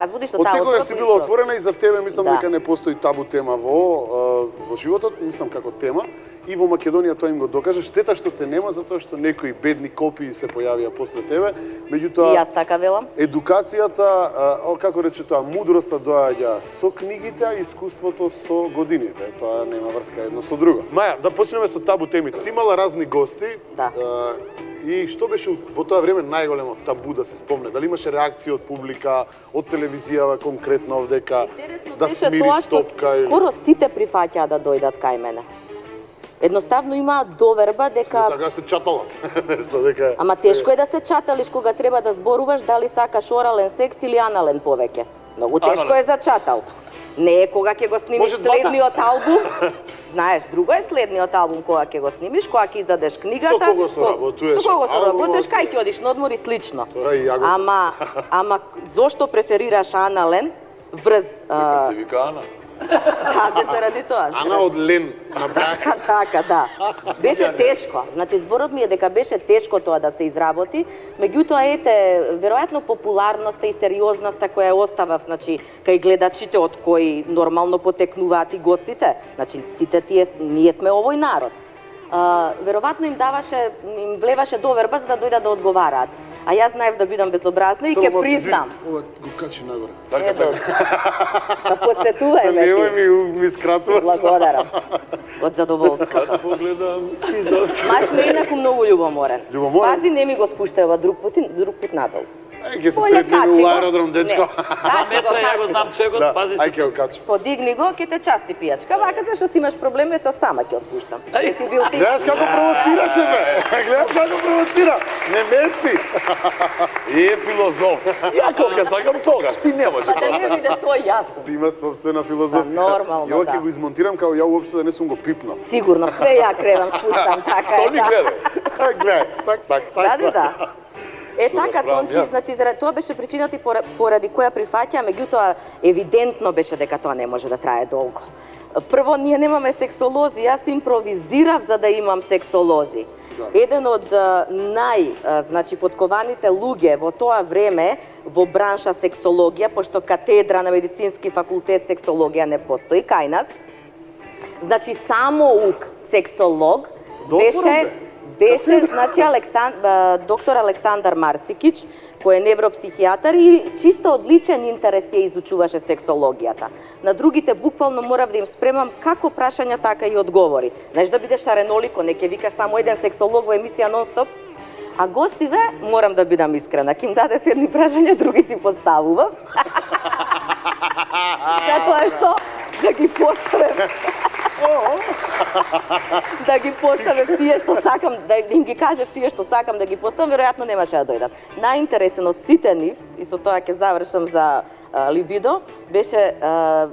Од секогаш си била отворена и за тебе мислам дека не постои табу тема во животот, мислам како тема и во Македонија тоа им го докажа. Штета што те нема затоа што некои бедни копии се појавија после тебе. Меѓутоа и јас така велам. Едукацијата, како рече тоа, мудроста доаѓа со книгите, а искуството со годините. Тоа нема врска едно со друго. Маја, да почнеме со табу темите. Си имала разни гости. Да. И што беше во тоа време најголемо табу да се спомне? Дали имаше реакција од публика, од телевизија конкретно овдека да смириш топка или... Скоро сите прифаќаа да дојдат кај мене. Едноставно има доверба дека... Сега се чаталат. Нешто дека... Ама тешко е да се чаталиш кога треба да зборуваш дали сакаш орален секс или анален повеќе. Многу тешко е за чатал. Не е кога ќе го снимиш следниот албум. Знаеш, друго е следниот албум кога ќе го снимиш, кога ќе издадеш книгата. Со кого соработуваш? Со кого соработуваш, кај ќе одиш на одмор и слично. Ама зошто преферираш анален врз... Дека се вика Ана. Каде заради тоа? Ана од Лен направи. Така, да. Беше тешко. Значи, зборот ми е дека беше тешко тоа да се изработи. Меѓутоа, ете, веројатно популарноста и сериозноста која оставав, значи, кај гледачите од кои нормално потекнуваат и гостите. Значи, сите тие, ние сме овој народ. Веројатно им влеваше доверба за да дојдат да одговараат. А јас знаев да бидам безобразна и ќе признам. Ова го качи нагоре. Така. Да подсетуваеме ти. Немој ми скратуваш. Благодарам. Од задоволство. Како погледам изос. Маш ми е инаку многу љубоморен. Љубоморен? Пази, не ми го спуштава друг пут надолу. Ај, ќе се сретнеме у аеродром, дечко. Качи го, Ја го знам чегот, пази се. Ај, ќе го качи. Подигни го, ќе те части пијачка. Вака зашто си имаш проблеми, со сама ќе отпуштам. Ти си бил ти. Гледаш како провоцираше, бе. Гледаш како провоцира. Не мести. Е филозоф. Ја кога сакам тогаш, ти не може. Па да не биде тоа јасно. Си има собствена филозофија. Нормално, Ја да. ќе го измонтирам како ја уопшто да не сум го пипнал. Сигурно, све ја кревам, спуштам, така е. Тоа ни гледа. Гледај, так. Да. Е така, Тончи, значи, тоа беше причината поради која прифаќа, меѓутоа евидентно беше дека тоа не може да трае долго. Прво, ние немаме сексолози, јас импровизирав за да имам сексолози. Еден од значи, подкованите луѓе во тоа време во бранша сексологија, пошто катедра на медицински факултет сексологија не постои кај нас, значи самоук сексолог беше значи доктор Александар Марцикич, кој е невропсихијатар и чисто одличен интерес ја изучуваше сексологијата. На другите буквално морав да им спремам како прашања, така и одговори. Знаеш да бидеш шаренолико, не ќе викаш само еден сексолог во емисија нон-стоп. А гостиве, морам да бидам искрена, ким дадев едни прашања, други си поставував. Затоа што да ги поставам. Да ги поставам тие што сакам, да им ги кажев тие што сакам да ги поставам, веројатно немаше да дојдат. Најинтересен од сите нив, и со тоа ќе завршам за либидо, беше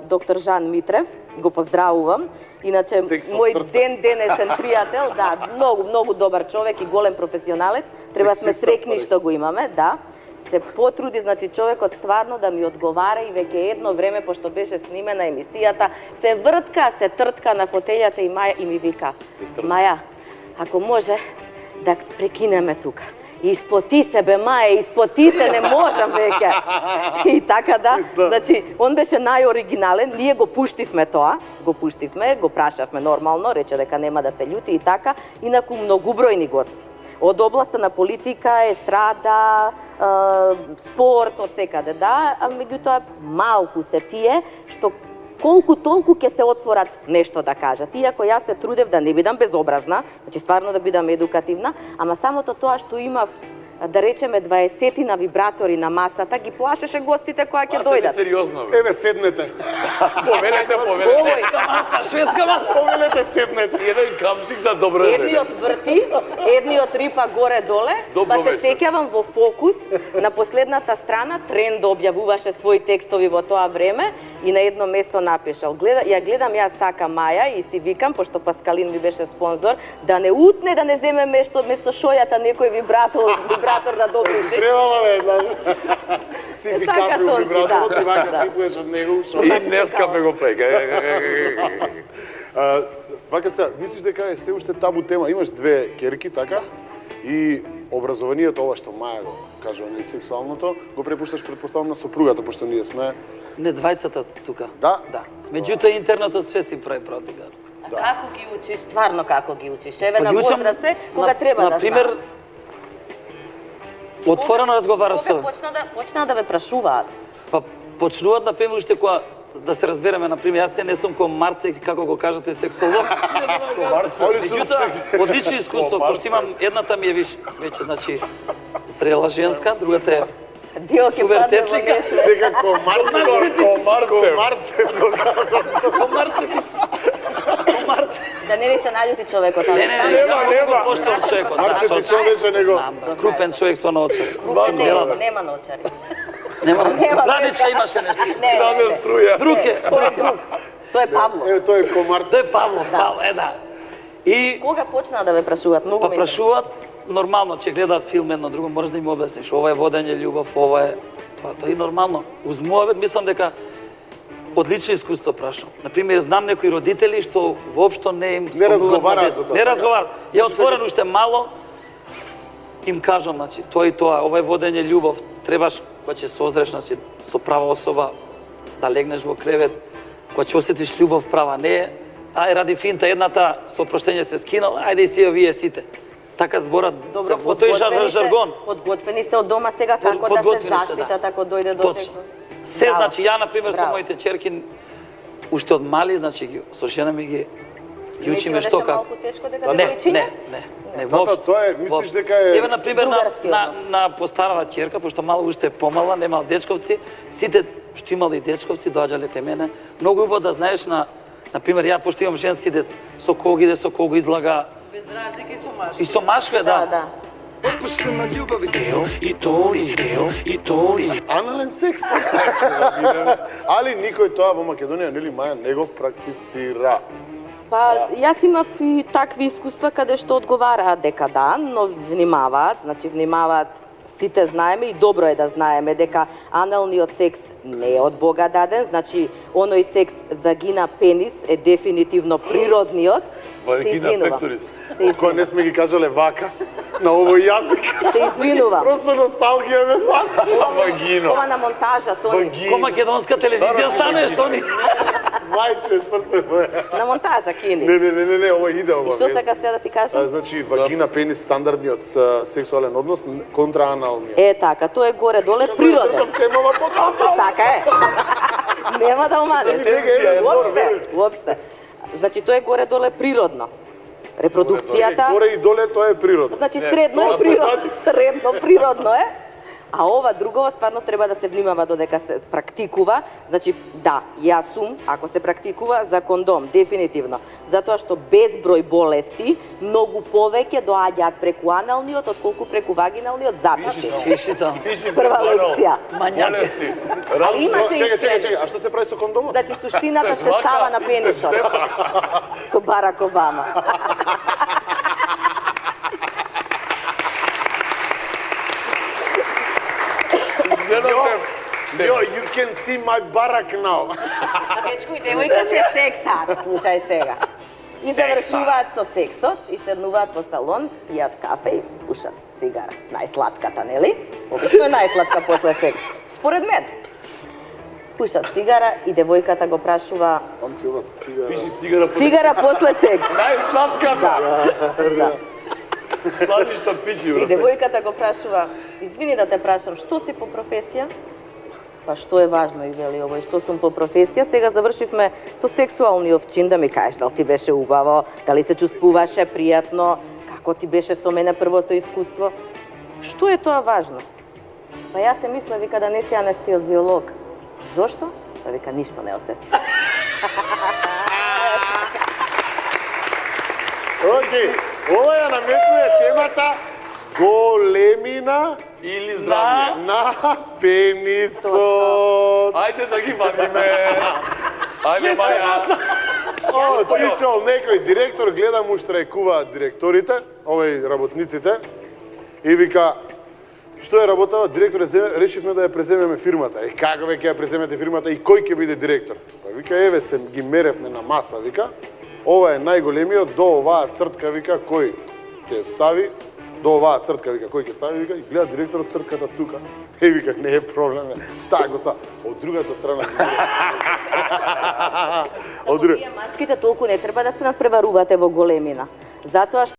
доктор Жан Митрев, го поздравувам. Иначе, мој денешен пријател, да, многу добар човек и голем професионалец, треба сме срекни што го имаме, да. Се потруди, значи човекот стварно да ми одговара и веќе едно време, пошто беше снимена емисијата, се вртка, се тртка на фотелјата и Маја и ми вика: Маја, ако може да прекинеме тука. Испоти се, бе, Маја, испоти се, не можам веќе. И така да, значи, он беше најоригинален, ние го пуштивме тоа, го прашавме нормално, рече дека нема да се љути и така, инаку многубројни гости. Од областа на политика, естрада, спорт, од секаде, да, а меѓутоа малку се тие што колку толку ќе се отворат нешто да кажат. Иако јас се трудев да не бидам безобразна, значи стварно да бидам едукативна, ама самото тоа што имав, да речеме, 20 вибратори на масата, ги плашеше гостите кои ќе дојдат. Сериозно, бе. Еве, седнете. Повелете. Шведска маса. Повелете, седнете. Еден камшик за добро време. Едниот врти, едниот рипа горе-доле, па се сеќавам во Фокус, на последната страна, Тренд објавуваше своји текстови во тоа време и на едно место напишал. Ја гледам јас така Маја и си викам, пошто Паскалин ми беше спонзор, да не утне, да не земе место шојата некој вибратор да добружи. Требала, бе, си ви капри у вибраторот и вака сипуеш од него. И Нескафе го пека. Вака сега, мислиш дека е се уште табу тема? Имаш две керки, така? И образованието, ова што Маја го кажува, не сексуалното, го препушташ предпоставам на сопругата, пошто ние сме... Не, двајцата тука. Да? Да. Меѓутоа интернетот све си прави протига. А како ги учиш? Стварно како ги учиш? Еве Па на ги учам возраст се, кога треба да Например, отворено разговара со... Кога почна да ве прашуваат? Па почнуваат, например, уште кога да се разбереме, например, јас се не сум ко Марце, како го кажате, сексолог. Меѓутоа, одлично искуство, пошто имам, едната ми е веќе, значи, зрела женска, другата е Дио ќе падне во пубертетлика. несве. Дека комарце, Марце. Да не ви се наљути човекот, али Не, стане нема го поштувам човекот. Марце ти што беше него? Знам, да. Крупен човек со наочари. нема ночари. Нема, Нема браничка веза. имаше нешто. Не, Струја. Друг е, тој е друг. Тој е Павло. Е, тој е комарце. Тој е Павло, да. И Кога почна да ве прашуваат? Многу па ме прашуваат, нормално, че гледаат филм едно друго, можеш да им обясниш, ова е водење љубов, ова е... Тоа е нормално. Уз мојот мислам дека одлично искуство прашам. Например, знам некои родители што воопшто не им спомнуваат разговараат на за тоа. Не разговараат. Ја отворен уште мало, им кажам, значи, тоа и тоа, ова е водење љубов. Требаш, кога ќе се озреш, значи, со права особа, да легнеш во кревет, кога ќе осетиш љубов права, не е, ај ради финта едната со опроштење се скинала, ајде и си вие сите. Така зборат во тој жаргон. Подготвени се од дома сега како да се Подготвени се, заштитат ако дојде до Точно. секој. Се, Браво. значи, ја, например, со Браво. моите черки, уште од мали, значи, со жена ми ги учиме што како. Малку тешко дека Не, ви чине? не, Тата, воопшто. тоа е, мислиш дека е... Еве, например, Другарски на постарава ќерка, пошто мало уште помала, немал дечковци, сите што имали дечковци доаѓале кај мене. Многу убаво да знаеш например, ја пошто имам женски дец, со кого иде, со кого излага. Без разлика и со машки. И со машка, Да. Отпуштена љубов и тори. Анален секс. Али никој тоа во Македонија, нели Маја, не го практицира. Па, јас имав и такви искуства каде што одговараат дека да, но внимаваат, сите знаеме и добро е да знаеме дека аналниот секс не е од Бога даден, значи оној секс вагина-пенис е дефинитивно природниот. Се извинувам. Кој не сме ги кажале вака, на овој јазик. Се извинувам. Просто носталгија ме фата. Вагино. Ова на монтажа, Тони. Ко македонска телевизија стане, што ни? Мајче, срце моје. На монтажа, Кини. Не, ова иде ова. И што сакаш те да ти кажам? Значи, вагина, пенис, стандардниот сексуален однос контра аналниот. Е, така, тоа е горе-доле природен. Држам темава под контрол. Така е. Нема да оманеш. Уопште. Значи, тоа е горе-доле природно. Репродукцијата... Горе и доле тоа е природно. Значи, средно е природно. Средно природно е. А ова друго стварно треба да се внимава додека се практикува. Значи, да, јас сум, ако се практикува, за кондом, дефинитивно. Затоа што безброј болести многу повеќе доаѓаат преку аналниот, отколку преку вагиналниот запиши. Пиши таму. Прва лекција. Болести. Али имаше и Чекај, а што се прави со кондомот? Значи, суштината се става на пенисот. Со Барак Обама. Yo, you can see my Barack now. Дечко и девојка се сексаат, слушај сега. И завршуваат со сексот и седнуваат во салон, пијат кафе и пушат цигара. Најсладката, нели? Обично е најсладка после секс. Според мен. Пушат цигара и девојката го прашува Памти ова цигара. Пиши цигара по цигара после секс. најсладката. Да. Сладишта пичи, И брате. девојката го прашува, извини да те прашам, што си по професија? Па што е важно, и вели овој, што сум по професија? Сега завршивме со сексуалниот чин, да ми кажеш дали ти беше убаво, дали се чувствуваше пријатно, како ти беше со мене првото искуство? Што е тоа важно? Па јас се мисля, вика, да не си анестезиолог. Зошто? Па вика, ништо не осети. Океј, ова ја наметнува темата големина Или здравје. на пенисот. Ајде да ги вадиме. Ајде, Маја. Пришол некој директор, гледа му штрајкуваат директорите, овој работниците, и вика, што е работава? Директор, решивме да ја преземеме фирмата. И како веќе ја преземете фирмата и кој ќе биде директор? Па вика, еве се ги меревме на маса, вика. Ова е најголемиот, до оваа цртка, вика, кој ќе стави, до оваа цртка, вика, кој ќе стави, вика, и гледа директорот цртката тука. И вика, не е проблем. Таа го става. Од другата страна. Од Вие машките толку не треба да се надпреварувате во големина. Затоа што